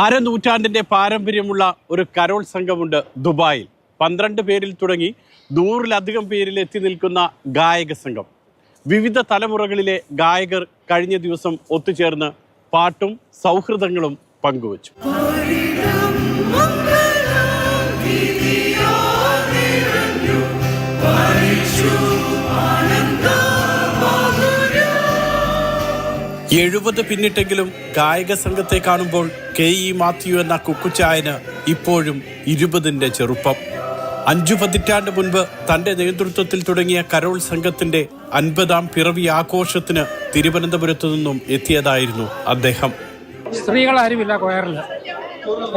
അരനൂറ്റാണ്ടിന്റെ പാരമ്പര്യമുള്ള ഒരു കരോൾ സംഘമുണ്ട് ദുബായിൽ. 12 പേരിൽ തുടങ്ങി 100-ലധികം പേരിൽ എത്തി നിൽക്കുന്ന ഗായക സംഘം. വിവിധ തലമുറകളിലെ ഗായകർ കഴിഞ്ഞ ദിവസം ഒത്തുചേർന്ന് പാട്ടും സൗഹൃദങ്ങളും പങ്കുവച്ചു. എഴുപത് പിന്നിട്ടെങ്കിലും ഗായക സംഘത്തെ കാണുമ്പോൾ KE മാത്യു എന്ന കുക്കുച്ചായന് ഇപ്പോഴും 20ന്റെ ചെറുപ്പം. 5 പതിറ്റാണ്ട് മുൻപ് തന്റെ നേതൃത്വത്തിൽ തുടങ്ങിയ കരോൾ സംഘത്തിന്റെ 50ാം പിറവി ആഘോഷത്തിന് തിരുവനന്തപുരത്തു നിന്നും എത്തിയതായിരുന്നു അദ്ദേഹം. സ്ത്രീകളാരുമില്ല കൊയറിൽ,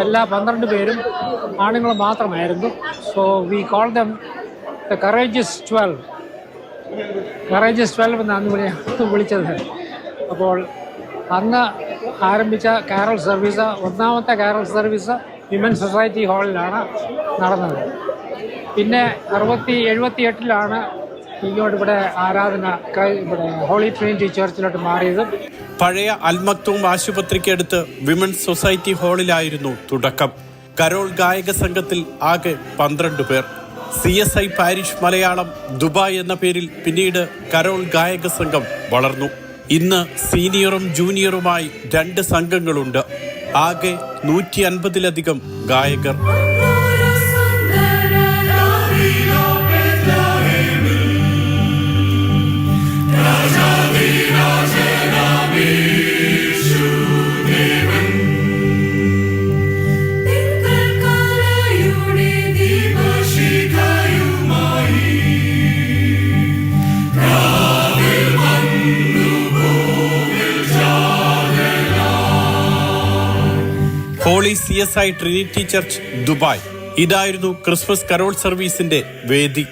എല്ലാ 12 പേരും ആണുങ്ങൾ മാത്രമായിരുന്നു. So we call them the courageous 12 എന്നാണ് വിളിച്ചത്. അപ്പോൾ അന്ന് ആരംഭിച്ച കാരൽ സർവീസ്, ഒന്നാമത്തെ കാരൽ സർവീസ് വിമൻസ് സൊസൈറ്റി ഹാളിലാണ് നടന്നത്. പിന്നെ 78-ലാണ് ഇങ്ങോട്ട് ഇവിടെ ആരാധന ഇവിടെ ഹോളി ട്രിനിറ്റി ചർച്ചിലോട്ട് മാറിയത്. പഴയ അൽമക്തൂം ആശുപത്രിക്ക് അടുത്ത് വിമൻസ് സൊസൈറ്റി ഹാളിലായിരുന്നു തുടക്കം. കരോൾ ഗായക സംഘത്തിൽ ആകെ 12 പേർ. CSI പാരിഷ് മലയാളം ദുബായ് എന്ന പേരിൽ പിന്നീട് കരോൾ ഗായക സംഘം വളർന്നു. ഇന്ന് സീനിയറും ജൂനിയറുമായി 2 സംഘങ്ങളുണ്ട്. ആകെ 150-ലധികം ഗായകർ. Holy CSI Trinity church Dubai. ഇതായിരുന്നു ക്രിസ്മസ് കരോൾ സർവീസിന്റെ വേദി.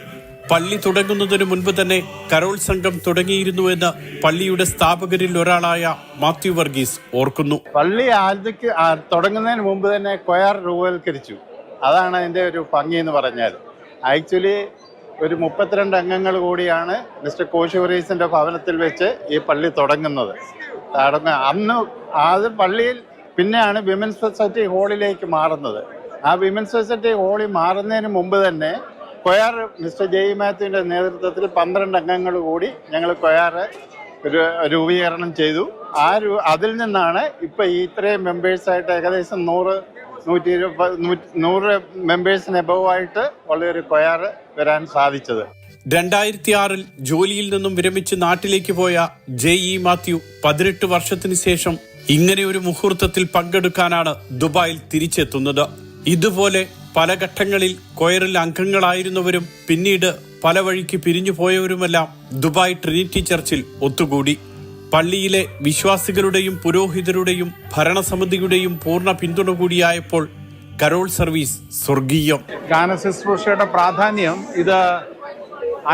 പള്ളി തുടങ്ങുന്നതിനു മുൻപ് തന്നെ കരോൾ സംഘം തുടങ്ങിയിരുന്നുവെന്ന് പള്ളിയുടെ സ്ഥാപകരിൽ ഒരാളായ മാത്യു വർഗീസ് ഓർക്കുന്നു. പള്ളി ആദ്യക്ക് തുടങ്ങുന്നതിന് മുമ്പ് തന്നെ കൊയർ രൂപവൽക്കരിച്ചു. അതാണ് അതിൻ്റെ ഒരു ഭംഗി എന്ന് പറഞ്ഞാൽ. ആക്ച്വലി ഒരു 32 അംഗങ്ങൾ കൂടിയാണ് മിസ്റ്റർ കോശുവറീസിന്റെ ഭവനത്തിൽ വെച്ച് ഈ പള്ളി തുടങ്ങുന്നത്. അന്ന് അത് പള്ളിയിൽ പിന്നെയാണ് വിമൻസ് സൊസൈറ്റി ഹാളിലേക്ക് മാറുന്നത്. ആ വിമൻസ് സൊസൈറ്റി ഹാളിൽ മാറുന്നതിന് മുമ്പ് തന്നെ കൊയർ മിസ്റ്റർ ജെയ് മാത്യുവിൻ്റെ നേതൃത്വത്തിൽ 12 അംഗങ്ങൾ കൂടി ഞങ്ങൾ കൊയർ രൂപീകരണം ചെയ്തു. അതിൽ നിന്നാണ് ഇപ്പം ഇത്രയും മെമ്പേഴ്സായിട്ട് ഏകദേശം 100 മെമ്പേഴ്സിന് എബവായിട്ട് ഉള്ളൊരു കൊയർ വരാൻ സാധിച്ചത്. 2006-ൽ ജോലിയിൽ നിന്നും വിരമിച്ച് നാട്ടിലേക്ക് പോയ JE മാത്യു 18 വർഷത്തിന് ശേഷം ഇങ്ങനെ ഒരു മുഹൂർത്തത്തിൽ പങ്കെടുക്കാനാണ് ദുബായിൽ തിരിച്ചെത്തുന്നത്. ഇതുപോലെ പല ഘട്ടങ്ങളിൽ കൊയറിൽ അംഗങ്ങളായിരുന്നവരും പിന്നീട് പല വഴിക്ക് പിരിഞ്ഞു പോയവരുമെല്ലാം ദുബായ് ട്രിനിറ്റി ചർച്ചിൽ ഒത്തുകൂടി. പള്ളിയിലെ വിശ്വാസികളുടെയും പുരോഹിതരുടെയും ഭരണസമിതിയുടെയും പൂർണ്ണ പിന്തുണ കൂടിയായപ്പോൾ കരോൾ സർവീസ് സ്വർഗീയം. ഗാനശുശ്രൂഷയുടെ പ്രാധാന്യം ഇത്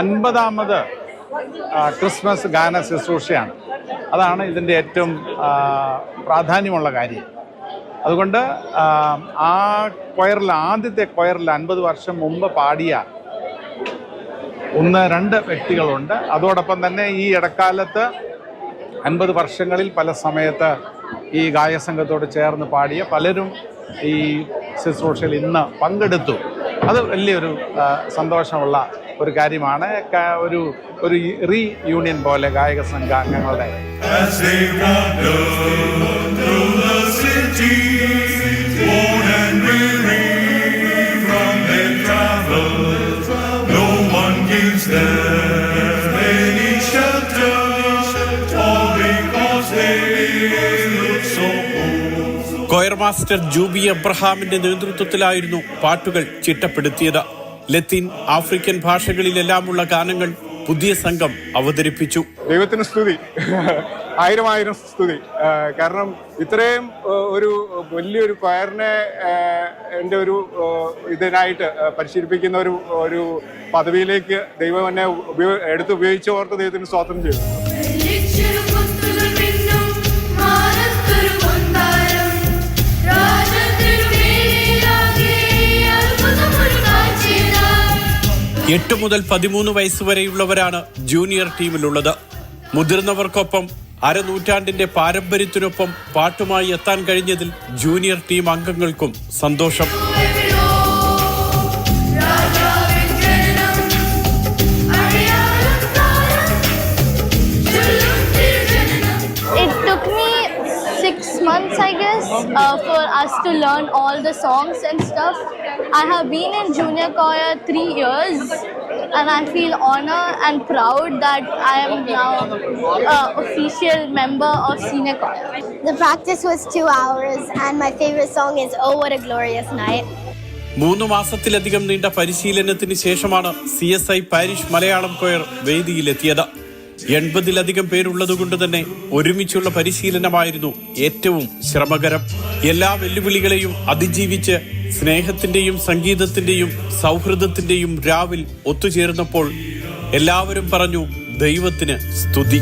50ാമത് ക്രിസ്മസ് ഗാന ശുശ്രൂഷയാണ്. അതാണ് ഇതിൻ്റെ ഏറ്റവും പ്രാധാന്യമുള്ള കാര്യം. അതുകൊണ്ട് ആ കൊയറിൽ, ആദ്യത്തെ കൊയറിൽ 50 വർഷം മുമ്പ് പാടിയ 1-2 വ്യക്തികളുണ്ട്. അതോടൊപ്പം തന്നെ ഈ ഇടക്കാലത്ത് 50 വർഷങ്ങളിൽ പല സമയത്ത് ഈ ഗായകസംഘത്തോട് ചേർന്ന് പാടിയ പലരും ഈ ശുശ്രൂഷയിൽ ഇന്ന് പങ്കെടുത്തു. അത് വലിയൊരു സന്തോഷമുള്ള ഒരു കാര്യമാണ്. ഒരു റീയൂണിയൻ പോലെ ഗായക സംഘ അംഗങ്ങളുടെ. കൊയർ മാസ്റ്റർ ജൂബി എബ്രഹാമിന്റെ നേതൃത്വത്തിലായിരുന്നു പാട്ടുകൾ ചിട്ടപ്പെടുത്തിയത്. ലത്തീൻ, ആഫ്രിക്കൻ ഭാഷകളിലെല്ലാമുള്ള ഗാനങ്ങൾ പുതിയ സംഘം അവതരിപ്പിച്ചു. ദൈവത്തിന് സ്തുതി, 1000 സ്തുതി. കാരണം ഇത്രയും ഒരു വലിയൊരു കൊയറിനെ എൻ്റെ ഒരു ഇതിനായിട്ട് പരിശീലിപ്പിക്കുന്ന ഒരു പദവിയിലേക്ക് ദൈവം എന്നെ എടുത്ത് ഉപയോഗിച്ചവർക്ക് ദൈവത്തിന് സ്തോത്രം ചെയ്തു. എട്ട് മുതൽ 13 വയസ്സ് വരെയുള്ളവരാണ് ജൂനിയർ ടീമിലുള്ളത്. മുതിർന്നവർക്കൊപ്പം അരനൂറ്റാണ്ടിന്റെ പാരമ്പര്യത്തിനൊപ്പം പാട്ടുമായി എത്താൻ കഴിഞ്ഞതിൽ ജൂനിയർ ടീം അംഗങ്ങൾക്കും സന്തോഷം. It took me 6 months, I guess, for us to learn all the songs and stuff. I have been in junior choir 3 years, and I feel honored and proud that I am now an official member of senior choir. The practice was 2 hours, and my favorite song is Oh What a Glorious Night. 3 മാസത്തിലധികം നീണ്ട പരിശീലനത്തിന് ശേഷമാണ് CSI parish Malayalam coir വേദിയിലെത്തിയത്. 80-ലധികം പേരുള്ളതുകൊണ്ട് തന്നെ ഒരുമിച്ചുള്ള പരിശീലനമായിരുന്നു ഏറ്റവും ശ്രമകരം. എല്ലാ വെല്ലുവിളികളെയും അതിജീവിച്ച് സ്നേഹത്തിന്റെയും സംഗീതത്തിന്റെയും സൗഹൃദത്തിന്റെയും രാവിൽ ഒത്തുചേർന്നപ്പോൾ എല്ലാവരും പറഞ്ഞു, ദൈവത്തിന് സ്തുതി.